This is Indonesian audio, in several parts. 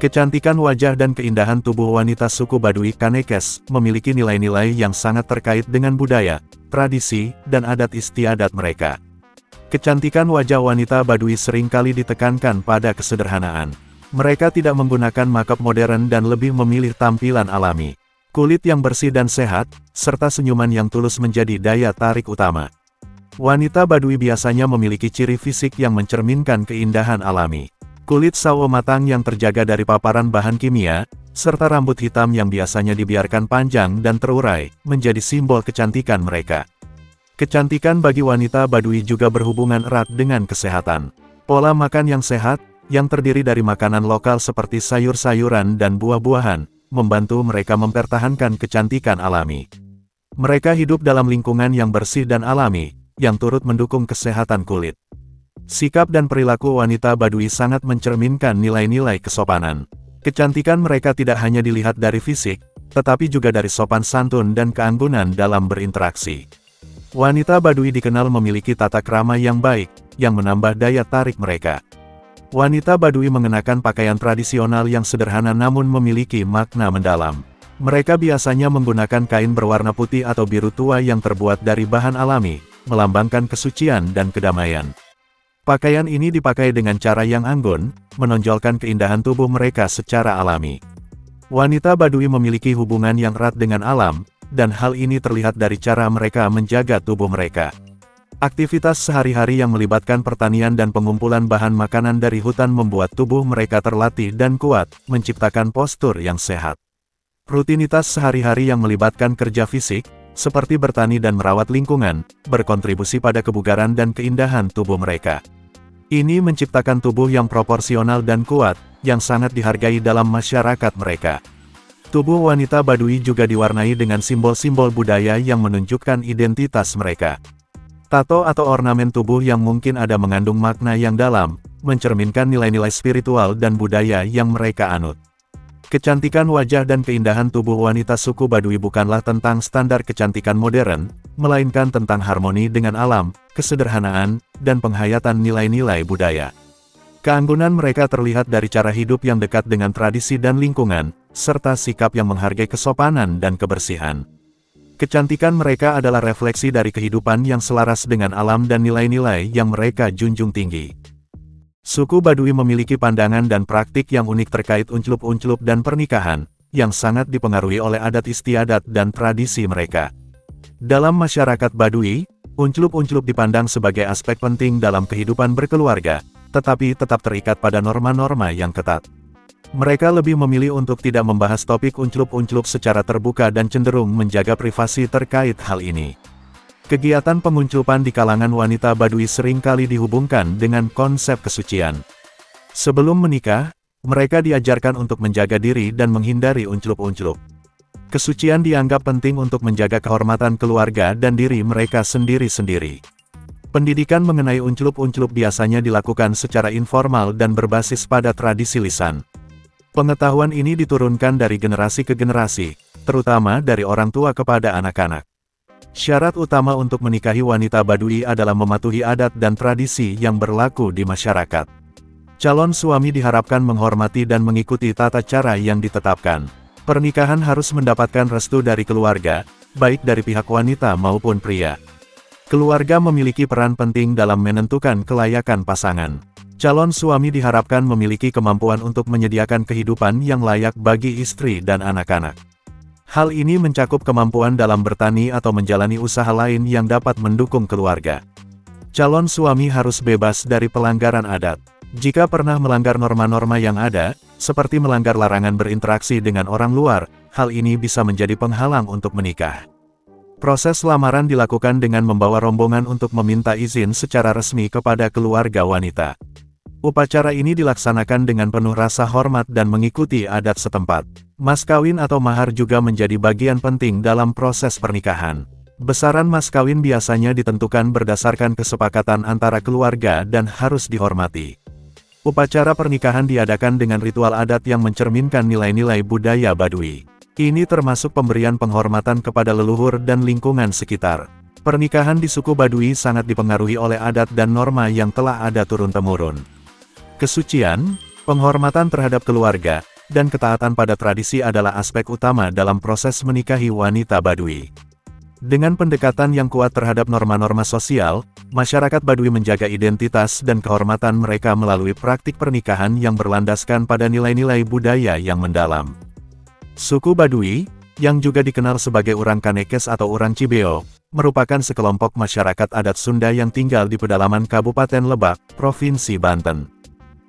Kecantikan wajah dan keindahan tubuh wanita suku Baduy Kanekes memiliki nilai-nilai yang sangat terkait dengan budaya, tradisi, dan adat istiadat mereka. Kecantikan wajah wanita Baduy seringkali ditekankan pada kesederhanaan. Mereka tidak menggunakan makeup modern dan lebih memilih tampilan alami. Kulit yang bersih dan sehat, serta senyuman yang tulus menjadi daya tarik utama. Wanita Baduy biasanya memiliki ciri fisik yang mencerminkan keindahan alami. Kulit sawo matang yang terjaga dari paparan bahan kimia, serta rambut hitam yang biasanya dibiarkan panjang dan terurai, menjadi simbol kecantikan mereka. Kecantikan bagi wanita Baduy juga berhubungan erat dengan kesehatan. Pola makan yang sehat, yang terdiri dari makanan lokal seperti sayur-sayuran dan buah-buahan, membantu mereka mempertahankan kecantikan alami. Mereka hidup dalam lingkungan yang bersih dan alami, yang turut mendukung kesehatan kulit. Sikap dan perilaku wanita Baduy sangat mencerminkan nilai-nilai kesopanan. Kecantikan mereka tidak hanya dilihat dari fisik, tetapi juga dari sopan santun dan keanggunan dalam berinteraksi. Wanita Baduy dikenal memiliki tata krama yang baik, yang menambah daya tarik mereka. Wanita Baduy mengenakan pakaian tradisional yang sederhana namun memiliki makna mendalam. Mereka biasanya menggunakan kain berwarna putih atau biru tua yang terbuat dari bahan alami, melambangkan kesucian dan kedamaian. Pakaian ini dipakai dengan cara yang anggun, menonjolkan keindahan tubuh mereka secara alami. Wanita Baduy memiliki hubungan yang erat dengan alam, dan hal ini terlihat dari cara mereka menjaga tubuh mereka. Aktivitas sehari-hari yang melibatkan pertanian dan pengumpulan bahan makanan dari hutan membuat tubuh mereka terlatih dan kuat, menciptakan postur yang sehat. Rutinitas sehari-hari yang melibatkan kerja fisik, seperti bertani dan merawat lingkungan, berkontribusi pada kebugaran dan keindahan tubuh mereka. Ini menciptakan tubuh yang proporsional dan kuat, yang sangat dihargai dalam masyarakat mereka. Tubuh wanita Baduy juga diwarnai dengan simbol-simbol budaya yang menunjukkan identitas mereka. Tato atau ornamen tubuh yang mungkin ada mengandung makna yang dalam, mencerminkan nilai-nilai spiritual dan budaya yang mereka anut. Kecantikan wajah dan keindahan tubuh wanita suku Baduy bukanlah tentang standar kecantikan modern, melainkan tentang harmoni dengan alam, kesederhanaan, dan penghayatan nilai-nilai budaya. Keanggunan mereka terlihat dari cara hidup yang dekat dengan tradisi dan lingkungan, serta sikap yang menghargai kesopanan dan kebersihan. Kecantikan mereka adalah refleksi dari kehidupan yang selaras dengan alam dan nilai-nilai yang mereka junjung tinggi. Suku Baduy memiliki pandangan dan praktik yang unik terkait unclup-unclup dan pernikahan, yang sangat dipengaruhi oleh adat istiadat dan tradisi mereka. Dalam masyarakat Baduy, unclup-unclup dipandang sebagai aspek penting dalam kehidupan berkeluarga, tetapi tetap terikat pada norma-norma yang ketat. Mereka lebih memilih untuk tidak membahas topik unclup-unclup secara terbuka dan cenderung menjaga privasi terkait hal ini. Kegiatan pengunclupan di kalangan wanita Baduy seringkali dihubungkan dengan konsep kesucian. Sebelum menikah, mereka diajarkan untuk menjaga diri dan menghindari unclup-unclup. Kesucian dianggap penting untuk menjaga kehormatan keluarga dan diri mereka sendiri-sendiri. Pendidikan mengenai unclup-unclup biasanya dilakukan secara informal dan berbasis pada tradisi lisan. Pengetahuan ini diturunkan dari generasi ke generasi, terutama dari orang tua kepada anak-anak. Syarat utama untuk menikahi wanita Baduy adalah mematuhi adat dan tradisi yang berlaku di masyarakat. Calon suami diharapkan menghormati dan mengikuti tata cara yang ditetapkan. Pernikahan harus mendapatkan restu dari keluarga, baik dari pihak wanita maupun pria. Keluarga memiliki peran penting dalam menentukan kelayakan pasangan. Calon suami diharapkan memiliki kemampuan untuk menyediakan kehidupan yang layak bagi istri dan anak-anak. Hal ini mencakup kemampuan dalam bertani atau menjalani usaha lain yang dapat mendukung keluarga. Calon suami harus bebas dari pelanggaran adat. Jika pernah melanggar norma-norma yang ada, seperti melanggar larangan berinteraksi dengan orang luar, hal ini bisa menjadi penghalang untuk menikah. Proses lamaran dilakukan dengan membawa rombongan untuk meminta izin secara resmi kepada keluarga wanita. Upacara ini dilaksanakan dengan penuh rasa hormat dan mengikuti adat setempat. Mas kawin atau mahar juga menjadi bagian penting dalam proses pernikahan. Besaran mas kawin biasanya ditentukan berdasarkan kesepakatan antara keluarga dan harus dihormati. Upacara pernikahan diadakan dengan ritual adat yang mencerminkan nilai-nilai budaya Baduy. Ini termasuk pemberian penghormatan kepada leluhur dan lingkungan sekitar. Pernikahan di suku Baduy sangat dipengaruhi oleh adat dan norma yang telah ada turun-temurun. Kesucian, penghormatan terhadap keluarga, dan ketaatan pada tradisi adalah aspek utama dalam proses menikahi wanita Baduy. Dengan pendekatan yang kuat terhadap norma-norma sosial, masyarakat Baduy menjaga identitas dan kehormatan mereka melalui praktik pernikahan yang berlandaskan pada nilai-nilai budaya yang mendalam. Suku Baduy, yang juga dikenal sebagai orang Kanekes atau orang Cibeo, merupakan sekelompok masyarakat adat Sunda yang tinggal di pedalaman Kabupaten Lebak, Provinsi Banten.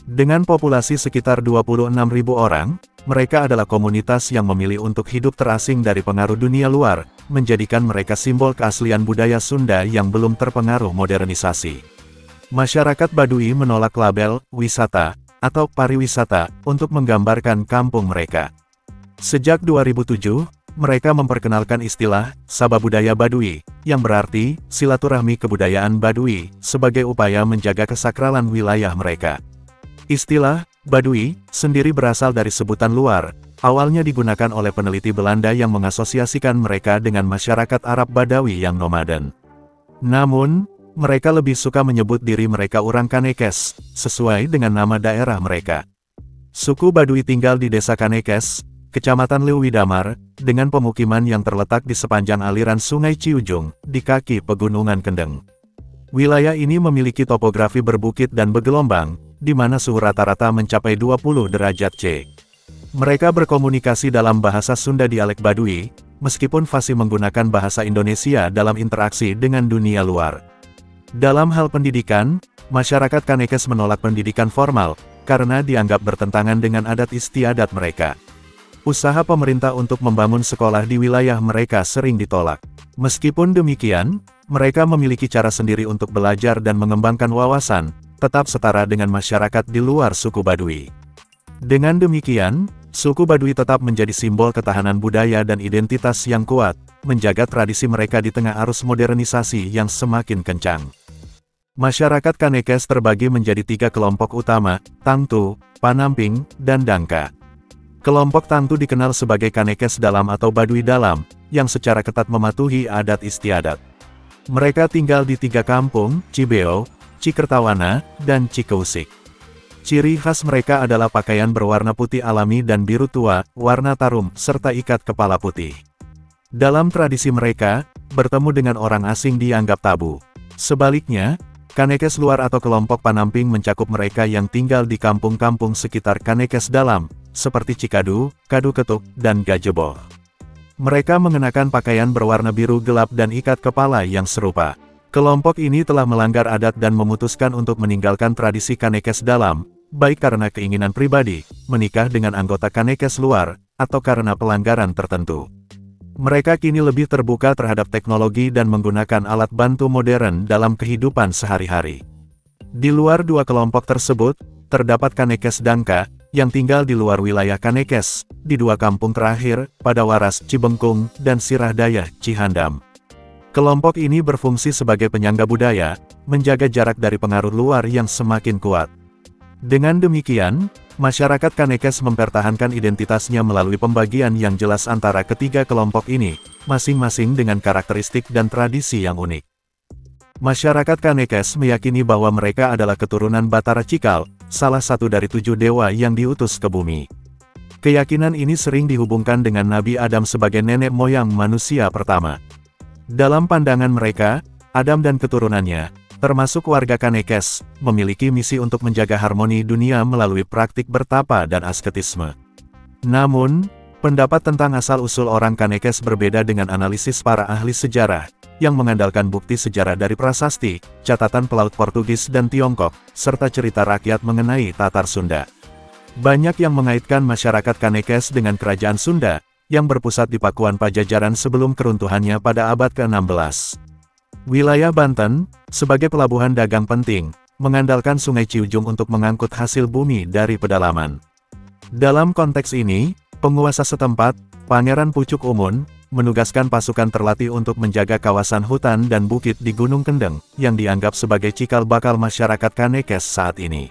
Dengan populasi sekitar 26.000 orang, mereka adalah komunitas yang memilih untuk hidup terasing dari pengaruh dunia luar, menjadikan mereka simbol keaslian budaya Sunda yang belum terpengaruh modernisasi. Masyarakat Baduy menolak label wisata atau pariwisata untuk menggambarkan kampung mereka. Sejak 2007, mereka memperkenalkan istilah Sabah Budaya Baduy, yang berarti silaturahmi kebudayaan Baduy, sebagai upaya menjaga kesakralan wilayah mereka. Istilah Baduy sendiri berasal dari sebutan luar, awalnya digunakan oleh peneliti Belanda yang mengasosiasikan mereka dengan masyarakat Arab Badawi yang nomaden. Namun, mereka lebih suka menyebut diri mereka orang Kanekes, sesuai dengan nama daerah mereka. Suku Baduy tinggal di Desa Kanekes, Kecamatan Leuwidamar, dengan pemukiman yang terletak di sepanjang aliran Sungai Ciujung, di kaki Pegunungan Kendeng. Wilayah ini memiliki topografi berbukit dan bergelombang, di mana suhu rata-rata mencapai 20 derajat C. Mereka berkomunikasi dalam bahasa Sunda dialek Baduy, meskipun fasih menggunakan bahasa Indonesia dalam interaksi dengan dunia luar. Dalam hal pendidikan, masyarakat Kanekes menolak pendidikan formal, karena dianggap bertentangan dengan adat istiadat mereka. Usaha pemerintah untuk membangun sekolah di wilayah mereka sering ditolak. Meskipun demikian, mereka memiliki cara sendiri untuk belajar dan mengembangkan wawasan, tetap setara dengan masyarakat di luar suku Baduy. Dengan demikian, suku Baduy tetap menjadi simbol ketahanan budaya dan identitas yang kuat, menjaga tradisi mereka di tengah arus modernisasi yang semakin kencang. Masyarakat Kanekes terbagi menjadi 3 kelompok utama, Tangtu, Panamping, dan Dangka. Kelompok Tangtu dikenal sebagai Kanekes Dalam atau Baduy Dalam, yang secara ketat mematuhi adat istiadat. Mereka tinggal di 3 kampung, Cibeo, Cikertawana, dan Cikeusik. Ciri khas mereka adalah pakaian berwarna putih alami dan biru tua, warna tarum, serta ikat kepala putih. Dalam tradisi mereka, bertemu dengan orang asing dianggap tabu. Sebaliknya, Kanekes luar atau kelompok Panamping mencakup mereka yang tinggal di kampung-kampung sekitar Kanekes Dalam, seperti Cikadu, Kadu Ketuk, dan Gajeboh. Mereka mengenakan pakaian berwarna biru gelap dan ikat kepala yang serupa. Kelompok ini telah melanggar adat dan memutuskan untuk meninggalkan tradisi Kanekes Dalam, baik karena keinginan pribadi, menikah dengan anggota Kanekes luar, atau karena pelanggaran tertentu. Mereka kini lebih terbuka terhadap teknologi dan menggunakan alat bantu modern dalam kehidupan sehari-hari. Di luar 2 kelompok tersebut, terdapat Kanekes Dangka, yang tinggal di luar wilayah Kanekes, di 2 kampung terakhir, pada Waras Cibengkung, dan Sirah Dayah Cihandam. Kelompok ini berfungsi sebagai penyangga budaya, menjaga jarak dari pengaruh luar yang semakin kuat. Dengan demikian, masyarakat Kanekes mempertahankan identitasnya melalui pembagian yang jelas antara ketiga kelompok ini, masing-masing dengan karakteristik dan tradisi yang unik. Masyarakat Kanekes meyakini bahwa mereka adalah keturunan Batara Cikal, salah satu dari 7 dewa yang diutus ke bumi. Keyakinan ini sering dihubungkan dengan Nabi Adam sebagai nenek moyang manusia pertama. Dalam pandangan mereka, Adam dan keturunannya, termasuk warga Kanekes, memiliki misi untuk menjaga harmoni dunia melalui praktik bertapa dan asketisme. Namun, pendapat tentang asal-usul orang Kanekes berbeda dengan analisis para ahli sejarah, yang mengandalkan bukti sejarah dari prasasti, catatan pelaut Portugis dan Tiongkok, serta cerita rakyat mengenai Tatar Sunda. Banyak yang mengaitkan masyarakat Kanekes dengan kerajaan Sunda, yang berpusat di Pakuan Pajajaran sebelum keruntuhannya pada abad ke-16. Wilayah Banten, sebagai pelabuhan dagang penting, mengandalkan Sungai Ciujung untuk mengangkut hasil bumi dari pedalaman. Dalam konteks ini, penguasa setempat, Pangeran Pucuk Umun, menugaskan pasukan terlatih untuk menjaga kawasan hutan dan bukit di Gunung Kendeng, yang dianggap sebagai cikal bakal masyarakat Kanekes saat ini.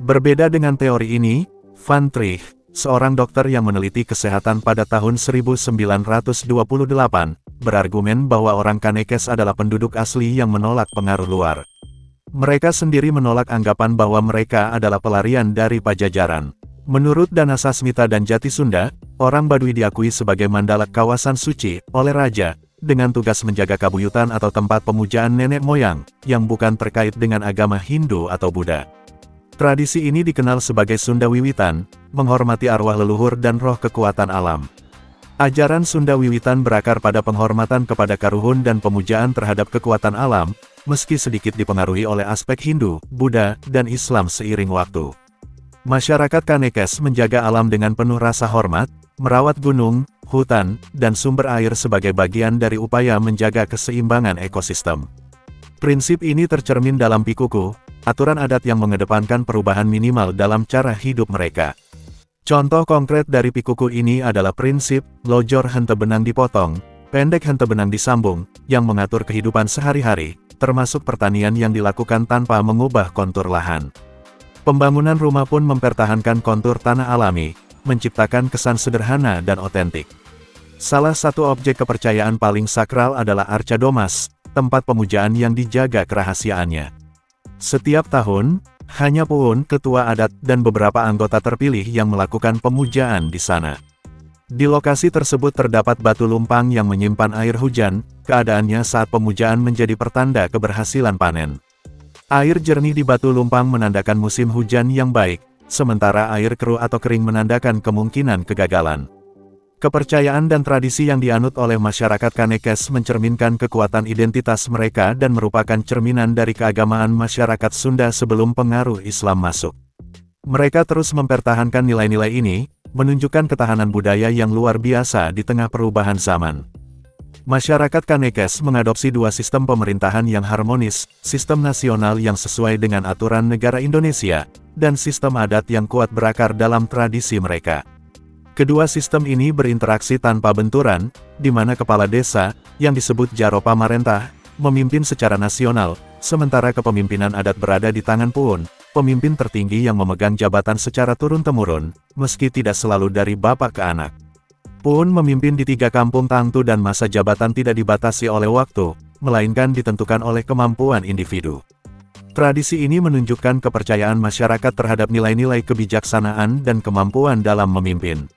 Berbeda dengan teori ini, Van Trich, seorang dokter yang meneliti kesehatan pada tahun 1928, berargumen bahwa orang Kanekes adalah penduduk asli yang menolak pengaruh luar. Mereka sendiri menolak anggapan bahwa mereka adalah pelarian dari Pajajaran. Menurut Dana Sasmita dan Jati Sunda, orang Baduy diakui sebagai mandala kawasan suci oleh raja, dengan tugas menjaga kabuyutan atau tempat pemujaan nenek moyang, yang bukan terkait dengan agama Hindu atau Buddha. Tradisi ini dikenal sebagai Sunda Wiwitan, menghormati arwah leluhur dan roh kekuatan alam. Ajaran Sunda Wiwitan berakar pada penghormatan kepada karuhun dan pemujaan terhadap kekuatan alam, meski sedikit dipengaruhi oleh aspek Hindu, Buddha, dan Islam seiring waktu. Masyarakat Kanekes menjaga alam dengan penuh rasa hormat, merawat gunung, hutan, dan sumber air sebagai bagian dari upaya menjaga keseimbangan ekosistem. Prinsip ini tercermin dalam Pikuku, aturan adat yang mengedepankan perubahan minimal dalam cara hidup mereka. Contoh konkret dari Pikuku ini adalah prinsip, lojor hente benang dipotong, pendek hente benang disambung, yang mengatur kehidupan sehari-hari, termasuk pertanian yang dilakukan tanpa mengubah kontur lahan. Pembangunan rumah pun mempertahankan kontur tanah alami, menciptakan kesan sederhana dan otentik. Salah satu objek kepercayaan paling sakral adalah Arca Domas, tempat pemujaan yang dijaga kerahasiaannya. Setiap tahun, hanya Puun, ketua adat, dan beberapa anggota terpilih yang melakukan pemujaan di sana. Di lokasi tersebut terdapat batu lumpang yang menyimpan air hujan, keadaannya saat pemujaan menjadi pertanda keberhasilan panen. Air jernih di batu lumpang menandakan musim hujan yang baik, sementara air keruh atau kering menandakan kemungkinan kegagalan. Kepercayaan dan tradisi yang dianut oleh masyarakat Kanekes mencerminkan kekuatan identitas mereka dan merupakan cerminan dari keagamaan masyarakat Sunda sebelum pengaruh Islam masuk. Mereka terus mempertahankan nilai-nilai ini, menunjukkan ketahanan budaya yang luar biasa di tengah perubahan zaman. Masyarakat Kanekes mengadopsi dua sistem pemerintahan yang harmonis, sistem nasional yang sesuai dengan aturan negara Indonesia, dan sistem adat yang kuat berakar dalam tradisi mereka. Kedua sistem ini berinteraksi tanpa benturan, di mana kepala desa, yang disebut Jaro Pamarentah, memimpin secara nasional, sementara kepemimpinan adat berada di tangan Puun, pemimpin tertinggi yang memegang jabatan secara turun-temurun, meski tidak selalu dari bapak ke anak. Puun memimpin di 3 kampung tangtu dan masa jabatan tidak dibatasi oleh waktu, melainkan ditentukan oleh kemampuan individu. Tradisi ini menunjukkan kepercayaan masyarakat terhadap nilai-nilai kebijaksanaan dan kemampuan dalam memimpin.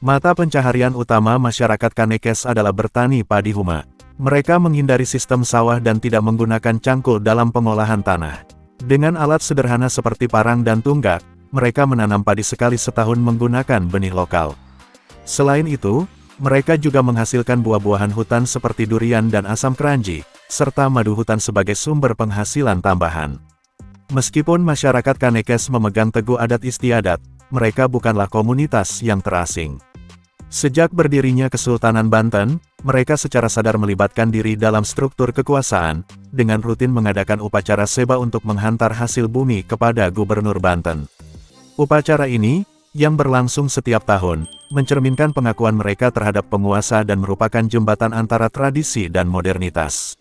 Mata pencaharian utama masyarakat Kanekes adalah bertani padi huma. Mereka menghindari sistem sawah dan tidak menggunakan cangkul dalam pengolahan tanah. Dengan alat sederhana seperti parang dan tunggak, mereka menanam padi sekali setahun menggunakan benih lokal. Selain itu, mereka juga menghasilkan buah-buahan hutan seperti durian dan asam keranji, serta madu hutan sebagai sumber penghasilan tambahan. Meskipun masyarakat Kanekes memegang teguh adat istiadat, mereka bukanlah komunitas yang terasing. Sejak berdirinya Kesultanan Banten, mereka secara sadar melibatkan diri dalam struktur kekuasaan, dengan rutin mengadakan upacara seba untuk menghantar hasil bumi kepada Gubernur Banten. Upacara ini, yang berlangsung setiap tahun, mencerminkan pengakuan mereka terhadap penguasa dan merupakan jembatan antara tradisi dan modernitas.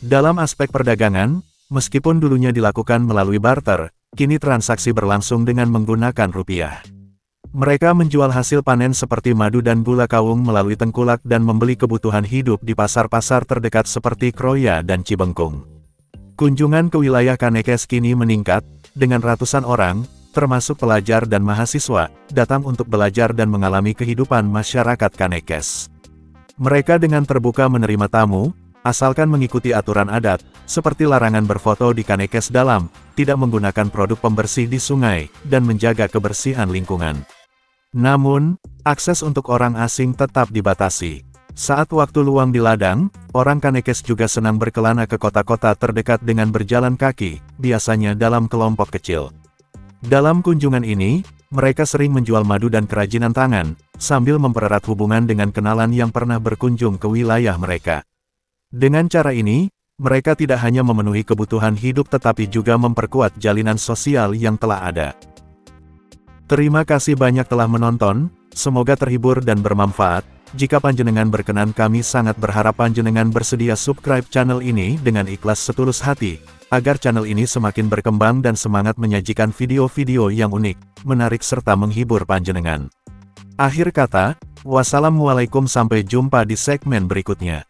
Dalam aspek perdagangan, meskipun dulunya dilakukan melalui barter, kini transaksi berlangsung dengan menggunakan rupiah. Mereka menjual hasil panen seperti madu dan gula kawung melalui tengkulak dan membeli kebutuhan hidup di pasar-pasar terdekat seperti Kroya dan Cibengkung. Kunjungan ke wilayah Kanekes kini meningkat, dengan ratusan orang, termasuk pelajar dan mahasiswa, datang untuk belajar dan mengalami kehidupan masyarakat Kanekes. Mereka dengan terbuka menerima tamu, asalkan mengikuti aturan adat, seperti larangan berfoto di Kanekes dalam, tidak menggunakan produk pembersih di sungai, dan menjaga kebersihan lingkungan. Namun, akses untuk orang asing tetap dibatasi. Saat waktu luang di ladang, orang Kanekes juga senang berkelana ke kota-kota terdekat dengan berjalan kaki, biasanya dalam kelompok kecil. Dalam kunjungan ini, mereka sering menjual madu dan kerajinan tangan, sambil mempererat hubungan dengan kenalan yang pernah berkunjung ke wilayah mereka. Dengan cara ini, mereka tidak hanya memenuhi kebutuhan hidup tetapi juga memperkuat jalinan sosial yang telah ada. Terima kasih banyak telah menonton, semoga terhibur dan bermanfaat. Jika panjenengan berkenan, kami sangat berharap panjenengan bersedia subscribe channel ini dengan ikhlas setulus hati, agar channel ini semakin berkembang dan semangat menyajikan video-video yang unik, menarik serta menghibur panjenengan. Akhir kata, wassalamualaikum, sampai jumpa di segmen berikutnya.